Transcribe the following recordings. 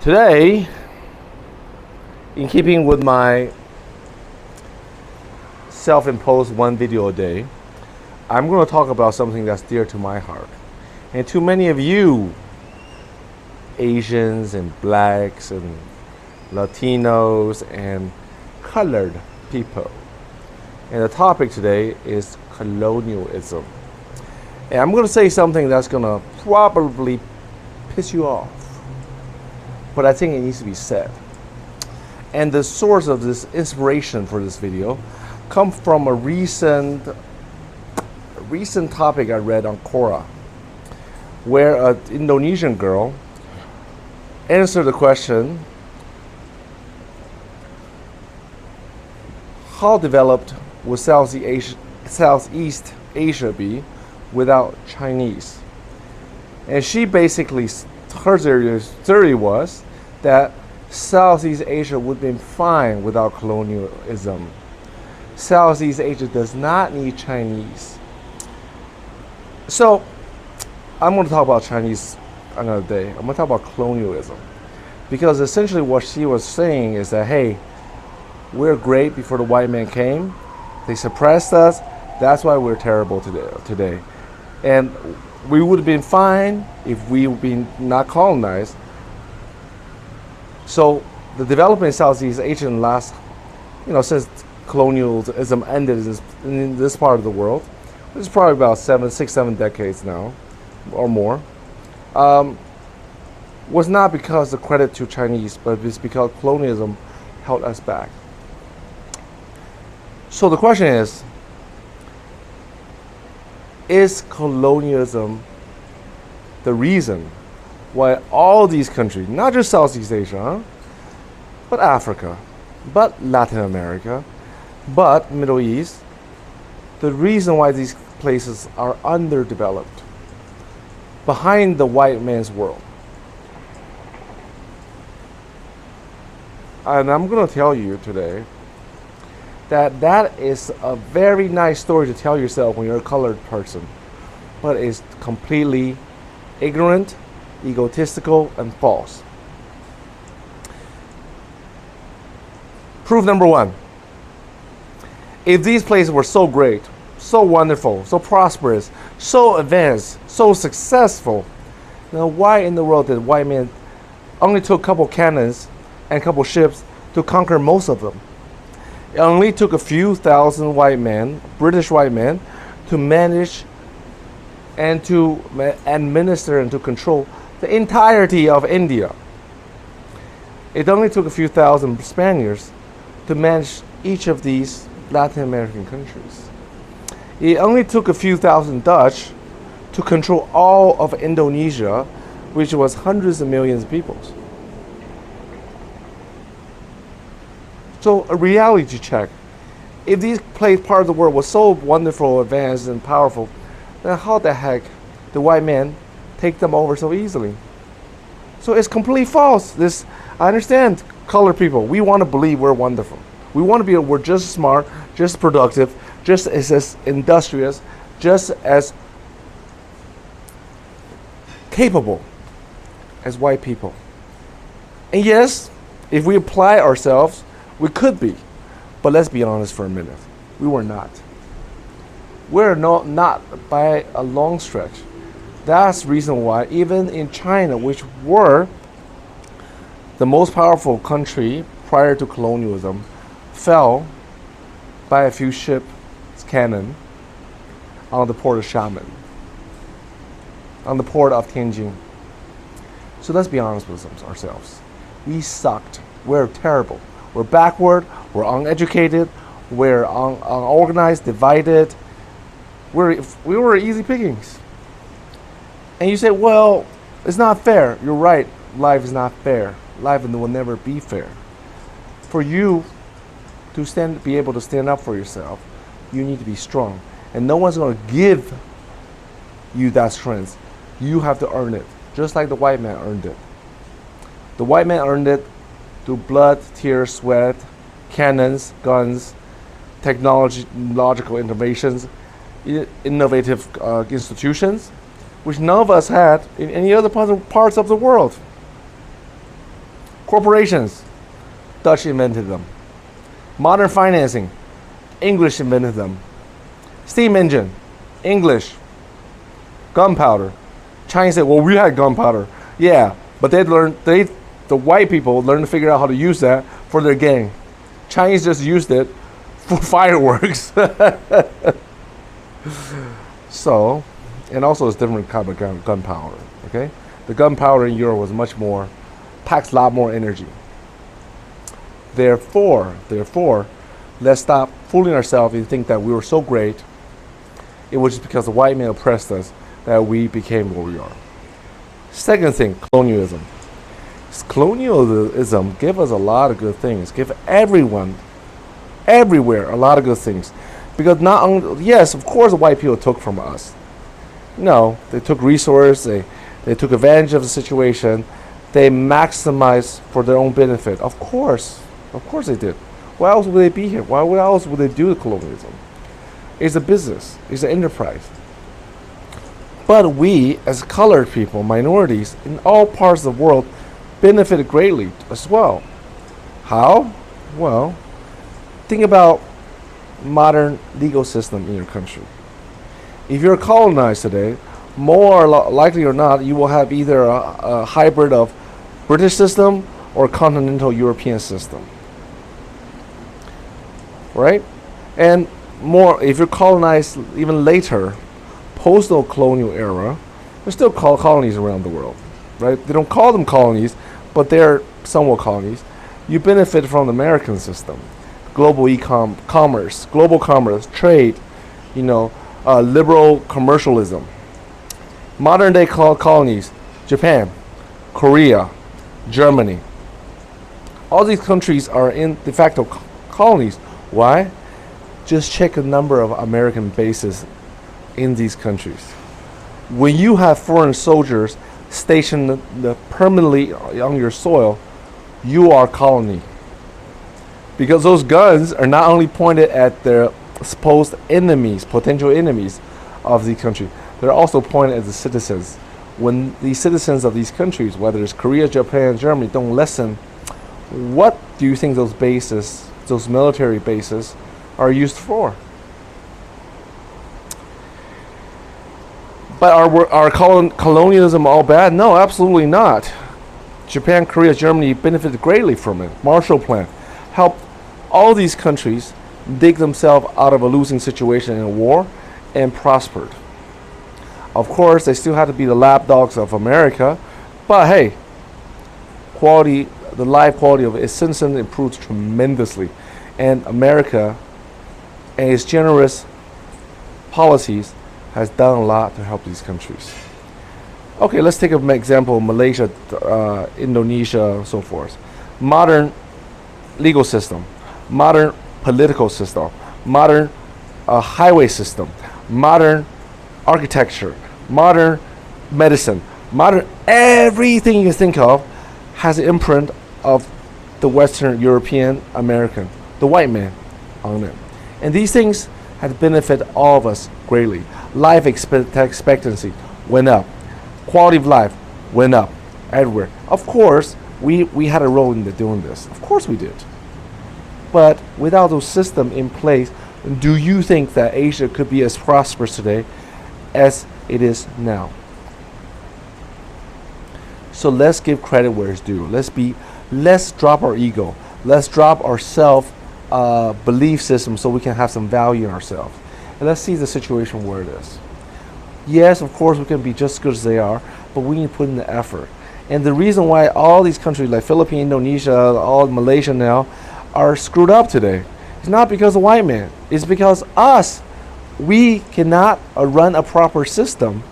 Today, in keeping with my self-imposed one video a day, I'm going to talk about something that's dear to my heart. And to many of you, Asians and blacks and Latinos and colored people. And the topic today is colonialism. And I'm going to say something that's going to probably piss you off, but I think it needs to be said. And the source of this inspiration for this video comes from a recent topic I read on Quora, where an Indonesian girl answered the question, how developed would Southeast Asia be without Chinese? And she basically, her theory was that Southeast Asia would have been fine without colonialism. Southeast Asia does not need Chinese. So, I'm going to talk about Chinese another day. I'm going to talk about colonialism. Because essentially what she was saying is that, hey, we're great before the white man came. They suppressed us. That's why we're terrible today. And we would have been fine if we would been not colonized. So the development in Southeast Asia in the last, since colonialism ended in this part of the world, which is probably about 7 decades now, or more, was not because of credit to Chinese, but it's because colonialism held us back. So the question is colonialism the reason why all these countries, not just Southeast Asia, but Africa, but Latin America, but Middle East, the reason why these places are underdeveloped, behind the white man's world? And I'm going to tell you today that is a very nice story to tell yourself when you're a colored person, but it's completely ignorant, egotistical, and false. Proof number one: if these places were so great, so wonderful, so prosperous, so advanced, so successful, now why in the world did white men only took a couple cannons and a couple ships to conquer most of them? It only took a few thousand white men, British white men, to manage and to administer and to control the entirety of India. It only took a few thousand Spaniards to manage each of these Latin American countries. It only took a few thousand Dutch to control all of Indonesia, which was hundreds of millions of people. So a reality check. If these part of the world was so wonderful, advanced, and powerful, then how the heck the white man take them over so easily? So it's completely false. I understand colored people. We want to believe we're wonderful. We want to be, we're just as smart, just productive, just as industrious, just as capable as white people. And yes, if we apply ourselves, we could be, but let's be honest for a minute. We were not. We're not by a long stretch. That's the reason why even in China, which were the most powerful country prior to colonialism, fell by a few ships cannon on the port of Xiamen, on the port of Tianjin. So let's be honest with ourselves. We sucked. We're terrible. We're backward, we're uneducated, we're unorganized, divided. We were easy pickings. And you say, well, it's not fair. You're right, life is not fair. Life will never be fair. For you to be able to stand up for yourself, you need to be strong. And no one's going to give you that strength. You have to earn it, just like the white man earned it. The white man earned it through blood, tears, sweat, cannons, guns, technological innovations, innovative institutions, which none of us had in any other parts of the world. Corporations, Dutch invented them. Modern financing, English invented them. Steam engine, English. Gunpowder, Chinese said, well, we had gunpowder. Yeah, but the white people learned to figure out how to use that for their gang. Chinese just used it for fireworks. So, and also it's different kind of gunpowder, okay? The gunpowder in Europe was much more, packs a lot more energy. Therefore, let's stop fooling ourselves and think that we were so great. It was just because the white man oppressed us that we became what we are. Second thing, colonialism. Colonialism gave us a lot of good things. Give everyone, everywhere, a lot of good things. Because not only, yes, of course the white people took from us. No, they took resources, they took advantage of the situation, they maximized for their own benefit. Of course they did. Why else would they be here? Why else would they do the colonialism? It's a business, it's an enterprise. But we, as colored people, minorities, in all parts of the world, benefited greatly as well. How? Well, think about modern legal system in your country. If you're colonized today, more likely or not, you will have either a hybrid of British system or continental European system. Right? And more, if you're colonized even later, post-colonial era, there's still colonies around the world. Right? They don't call them colonies, but they're somewhat colonies. You benefit from the American system. Global commerce, global commerce, trade, liberal commercialism. Modern day colonies, Japan, Korea, Germany. All these countries are in de facto colonies. Why? Just check the number of American bases in these countries. When you have foreign soldiers stationed permanently on your soil, you are a colony. Because those guns are not only pointed at their supposed enemies, potential enemies of the country, they're also pointed at the citizens. When the citizens of these countries, whether it's Korea, Japan, Germany, don't listen, what do you think those bases, those military bases, are used for? But are colonialism all bad? No, absolutely not. Japan, Korea, Germany benefited greatly from it. Marshall Plan helped all these countries dig themselves out of a losing situation in a war and prospered. Of course, they still had to be the lapdogs of America, but hey, the life quality of its citizens improved tremendously, and America and its generous policies has done a lot to help these countries. Okay, let's take an example: Malaysia, Indonesia, and so forth. Modern legal system, modern political system, modern highway system, modern architecture, modern medicine, modern everything you can think of has an imprint of the Western European American, the white man on it. And these things have benefited all of us greatly. Life expectancy went up. Quality of life went up everywhere. Of course, we had a role in doing this. Of course we did. But without those systems in place, do you think that Asia could be as prosperous today as it is now? So let's give credit where it's due. Let's drop our ego. Let's drop our self belief system so we can have some value in ourselves. And let's see the situation where it is. Yes, of course, we can be just as good as they are, but we need to put in the effort. And the reason why all these countries like Philippines, Indonesia, all Malaysia now are screwed up today, it's not because of white man. It's because we cannot run a proper system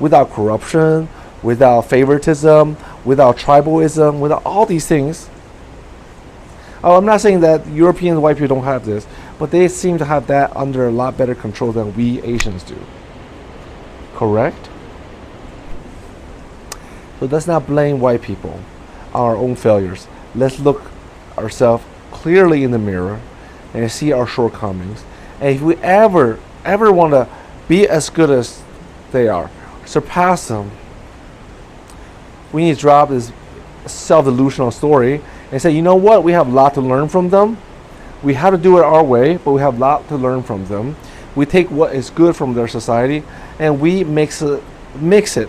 without corruption, without favoritism, without tribalism, without all these things. I'm not saying that European white people don't have this, but they seem to have that under a lot better control than we Asians do. Correct? So let's not blame white people on our own failures. Let's look ourselves clearly in the mirror and see our shortcomings. And if we ever want to be as good as they are, surpass them, we need to drop this self-delusional story and say, you know what, we have a lot to learn from them. We have to do it our way, but we have a lot to learn from them. We take what is good from their society and we mix it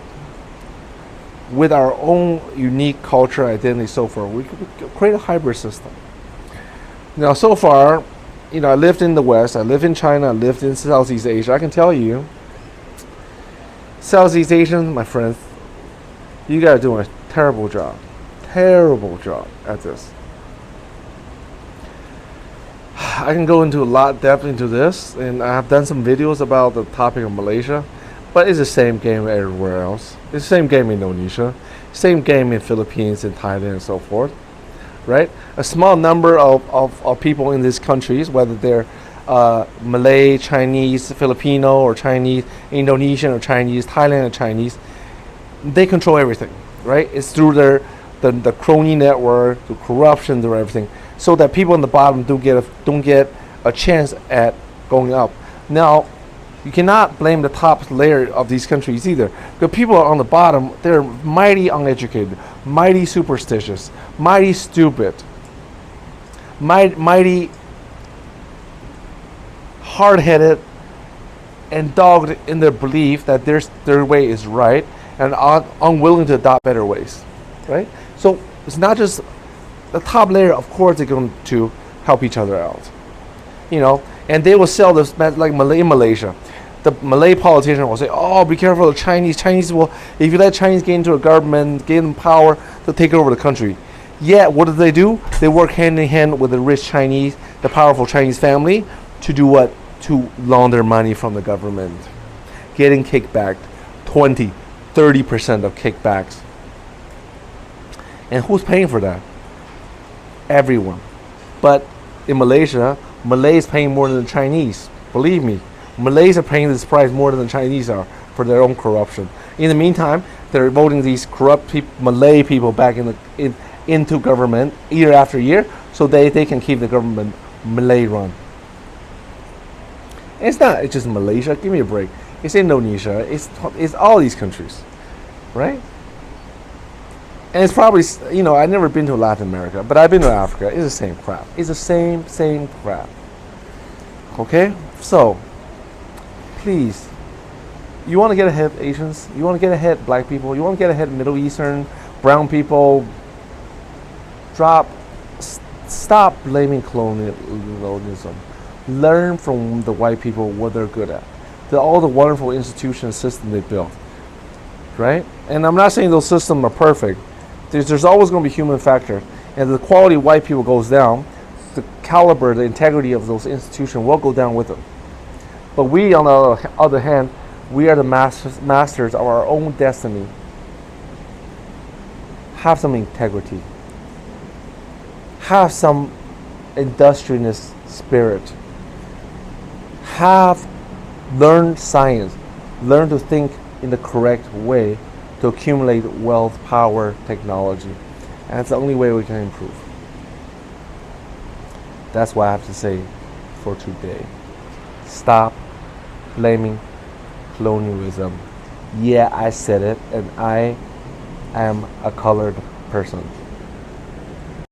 with our own unique culture, identity, so forth. We could create a hybrid system. Now, so far, I lived in the West, I lived in China, I lived in Southeast Asia. I can tell you, Southeast Asians, my friends, you guys are doing a terrible job at this. I can go into a lot depth into this, and I have done some videos about the topic of Malaysia, but it's the same game everywhere else. It's the same game in Indonesia, same game in Philippines and Thailand and so forth, right? A small number of people in these countries, whether they're Malay, Chinese, Filipino, or Chinese, Indonesian, or Chinese, Thailand, or Chinese, they control everything, right? It's through the crony network, the corruption, through everything, so that people on the bottom don't get a chance at going up. Now, you cannot blame the top layer of these countries either, because people on the bottom, they're mighty uneducated, mighty superstitious, mighty stupid, mighty hard-headed, and dogged in their belief that their way is right, and unwilling to adopt better ways, right? So it's not just the top layer. Of course, they're going to help each other out, and they will sell this like in Malaysia. The Malay politician will say, "Oh, be careful of the Chinese. Chinese will, if you let Chinese get into a government, give them power, they'll take over the country." Yet, what do? They work hand in hand with the rich Chinese, the powerful Chinese family, to do what? To launder money from the government, getting kickback, 20-30% of kickbacks. And who's paying for that? Everyone. But in Malaysia, Malays paying more than the Chinese. Believe me, Malays are paying this price more than the Chinese are for their own corruption. In the meantime, they're voting these corrupt Malay people back into government year after year, so they can keep the government Malay run. It's just Malaysia. Give me a break. It's Indonesia. It's all these countries, right? And it's probably, I've never been to Latin America, but I've been to Africa. It's the same crap. It's the same crap. Okay? So, please, you want to get ahead of Asians? You want to get ahead of Black people? You want to get ahead of Middle Eastern, brown people? Stop blaming colonialism. Learn from the white people what they're good at. All the wonderful institutions, system they built, right? And I'm not saying those systems are perfect. There's always going to be human factor, and the quality of white people goes down, the caliber, the integrity of those institutions will go down with them. But we, on the other hand, we are the masters of our own destiny. Have some integrity. Have some industrious spirit. Learn science. Learn to think in the correct way to accumulate wealth, power, technology. And that's the only way we can improve. That's what I have to say for today. Stop blaming colonialism. Yeah, I said it, and I am a colored person.